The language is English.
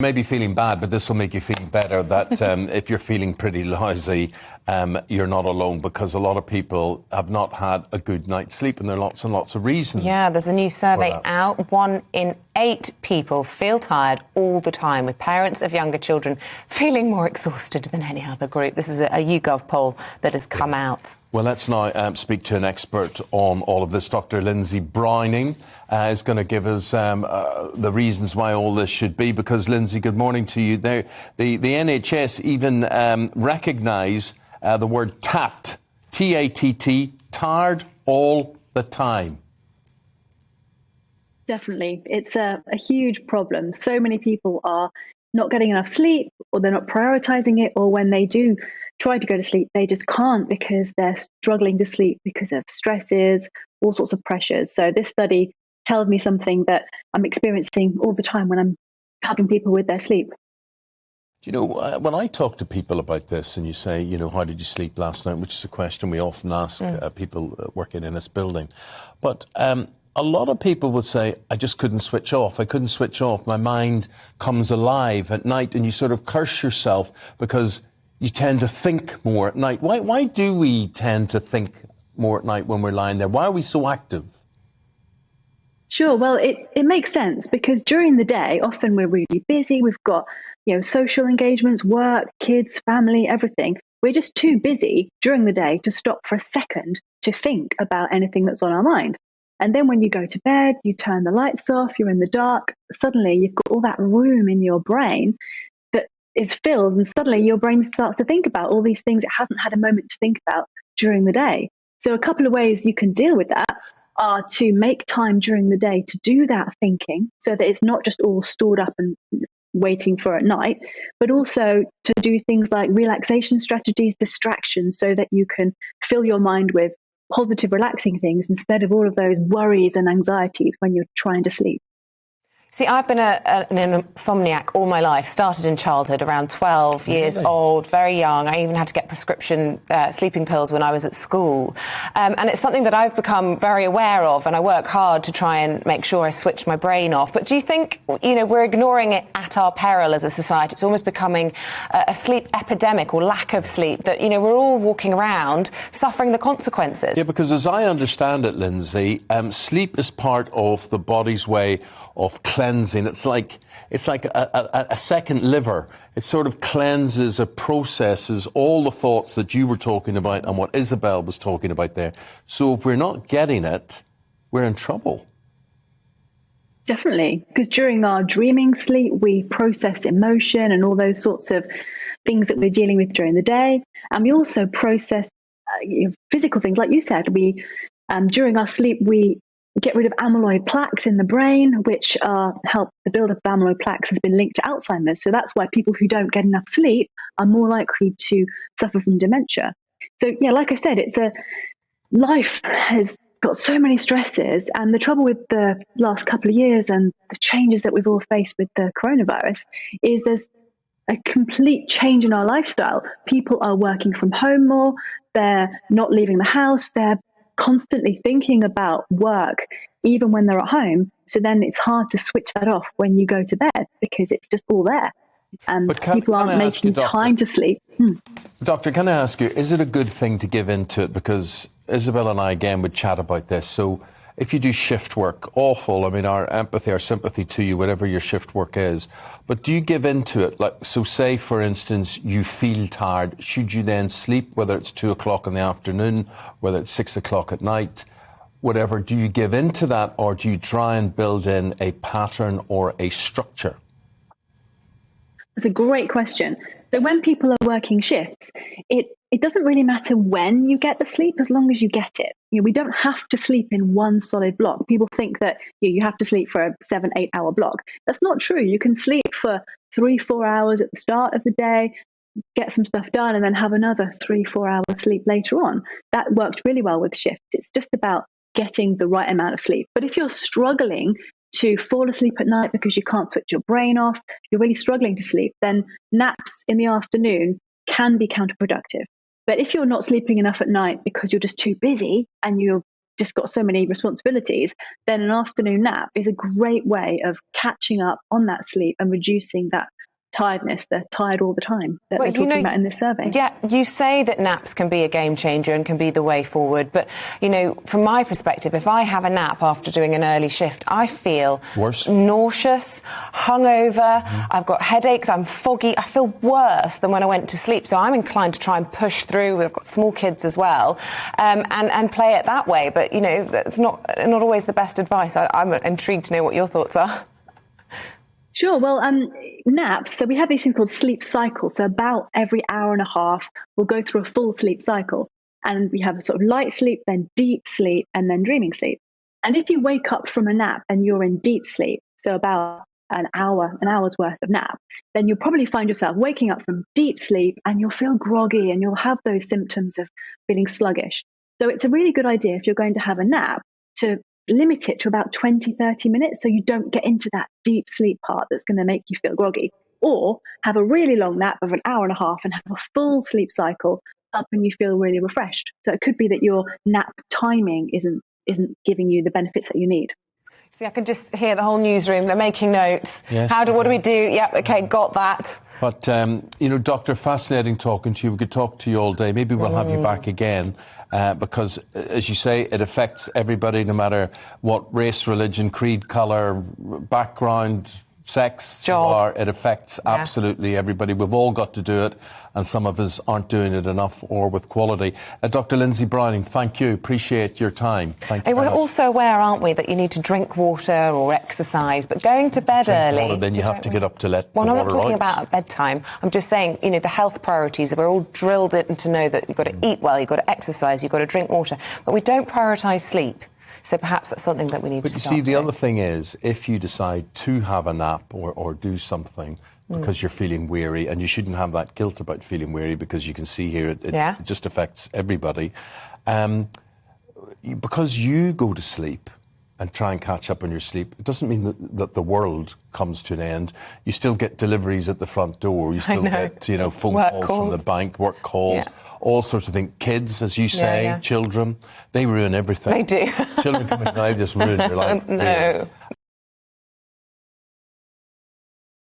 Maybe feeling bad, but this will make you feel better that if you're feeling pretty lousy, you're not alone, because a lot of people have not had a good night's sleep, and there are lots and lots of reasons. Yeah, there's a new survey out. 1 in 8 people feel tired all the time, with parents of younger children feeling more exhausted than any other group. This is a YouGov poll that has come out. Well, let's now speak to an expert on all of this. Dr Lindsay Browning is going to give us the reasons why all this should be, because, Lindsay, good morning to you. The NHS even recognise the word TAT, T-A-T-T, tired all the time. Definitely. It's a huge problem. So many people are not getting enough sleep, or they're not prioritising it, or when they do try to go to sleep, they just can't because they're struggling to sleep because of stresses, all sorts of pressures. So this study tells me something that I'm experiencing all the time when I'm helping people with their sleep. You know, when I talk to people about this and you say, you know, how did you sleep last night, which is a question we often ask people working in this building. But a lot of people would say, I just couldn't switch off. I couldn't switch off. My mind comes alive at night, and you sort of curse yourself because you tend to think more at night. Why do we tend to think more at night when we're lying there? Why are we so active? Sure. Well, it makes sense because during the day, often we're really busy. We've got, social engagements, work, kids, family, everything. We're just too busy during the day to stop for a second to think about anything that's on our mind. And then when you go to bed, you turn the lights off, you're in the dark, suddenly you've got all that room in your brain that is filled, and suddenly your brain starts to think about all these things it hasn't had a moment to think about during the day. So a couple of ways you can deal with that are to make time during the day to do that thinking, so that it's not just all stored up and waiting for at night, but also to do things like relaxation strategies, distractions, so that you can fill your mind with positive, relaxing things instead of all of those worries and anxieties when you're trying to sleep. See, I've been an insomniac all my life, started in childhood, around 12 years old, very young. I even had to get prescription sleeping pills when I was at school. And it's something that I've become very aware of, and I work hard to try and make sure I switch my brain off. But do you think, we're ignoring it at our peril as a society? It's almost becoming a sleep epidemic, or lack of sleep, that, we're all walking around suffering the consequences. Yeah, because as I understand it, Lindsay, sleep is part of the body's way of cleansing. It's like a second liver. It sort of cleanses, it processes all the thoughts that you were talking about and what Isabel was talking about there. So if we're not getting it, we're in trouble. Definitely, because during our dreaming sleep, we process emotion and all those sorts of things that we're dealing with during the day. And we also process physical things. Like you said, we during our sleep, we get rid of amyloid plaques in the brain, which help the buildup of amyloid plaques has been linked to Alzheimer's. So that's why people who don't get enough sleep are more likely to suffer from dementia. So, like I said, life has got so many stresses, and the trouble with the last couple of years and the changes that we've all faced with the coronavirus is there's a complete change in our lifestyle. People are working from home more. They're not leaving the house. They're constantly thinking about work, even when they're at home. So then it's hard to switch that off when you go to bed because it's just all there. And people aren't making time to sleep. Doctor, can I ask you, is it a good thing to give into it? Because Isabel and I, again, would chat about this. So if you do shift work, awful. I mean, our empathy, our sympathy to you, whatever your shift work is. But do you give into it? Like, so say, for instance, you feel tired. Should you then sleep, whether it's 2 o'clock in the afternoon, whether it's 6 o'clock at night, whatever? Do you give into that, or do you try and build in a pattern or a structure? That's a great question. So when people are working shifts, it doesn't really matter when you get the sleep, as long as you get it. We don't have to sleep in one solid block. People think that you have to sleep for a 7-8 hour block. That's not true. You can sleep for 3-4 hours at the start of the day, get some stuff done, and then have another 3-4 hours sleep later on. That worked really well with shifts. It's just about getting the right amount of sleep. But if you're struggling to fall asleep at night because you can't switch your brain off, you're really struggling to sleep, then naps in the afternoon can be counterproductive. But if you're not sleeping enough at night because you're just too busy and you're just got so many responsibilities, then an afternoon nap is a great way of catching up on that sleep and reducing that tiredness. They're tired all the time that they're talking about in this survey. Yeah, you say that naps can be a game changer and can be the way forward. But, from my perspective, if I have a nap after doing an early shift, I feel nauseous, hungover, I've got headaches, I'm foggy. I feel worse than when I went to sleep. So I'm inclined to try and push through. We've got small kids as well, and play it that way. But, that's not always the best advice. I'm intrigued to know what your thoughts are. Sure. Well, naps, so we have these things called sleep cycles. So about every hour and a half, we'll go through a full sleep cycle. And we have a sort of light sleep, then deep sleep, and then dreaming sleep. And if you wake up from a nap and you're in deep sleep, so about an hour's worth of nap, then you'll probably find yourself waking up from deep sleep and you'll feel groggy and you'll have those symptoms of feeling sluggish. So it's a really good idea if you're going to have a nap to limit it to about 20, 30 minutes so you don't get into that deep sleep part that's going to make you feel groggy. Or have a really long nap of an hour and a half and have a full sleep cycle, helping you feel really refreshed. So it could be that your nap timing isn't giving you the benefits that you need. See, I can just hear the whole newsroom. They're making notes. Yes. What do we do? Yep, okay, got that. But, Doctor, fascinating talking to you. We could talk to you all day. Maybe we'll have you back again because, as you say, it affects everybody, no matter what race, religion, creed, colour, background, sex you are. It affects absolutely everybody. We've all got to do it, and some of us aren't doing it enough or with quality. Dr Lindsay Browning, thank you. Appreciate your time. Thank you. We're also aware, aren't we, that you need to drink water or exercise, but going to bed early... Water, then you have to get up to let the water out. Well, I'm not talking about at bedtime. I'm just saying, the health priorities, we're all drilled in to know that you've got to eat well, you've got to exercise, you've got to drink water, but we don't prioritise sleep. So perhaps that's something that we need to start But you see, the doing. other thing is, if you decide to have a nap or do something because you're feeling weary, and you shouldn't have that guilt about feeling weary, because you can see here it just affects everybody. Because you go to sleep and try and catch up on your sleep, it doesn't mean that the world comes to an end. You still get deliveries at the front door. You still get, phone calls from the bank, work calls. Yeah. All sorts of things. Kids, as you say, children, they ruin everything. They do. Children come in and they just ruin your life. No.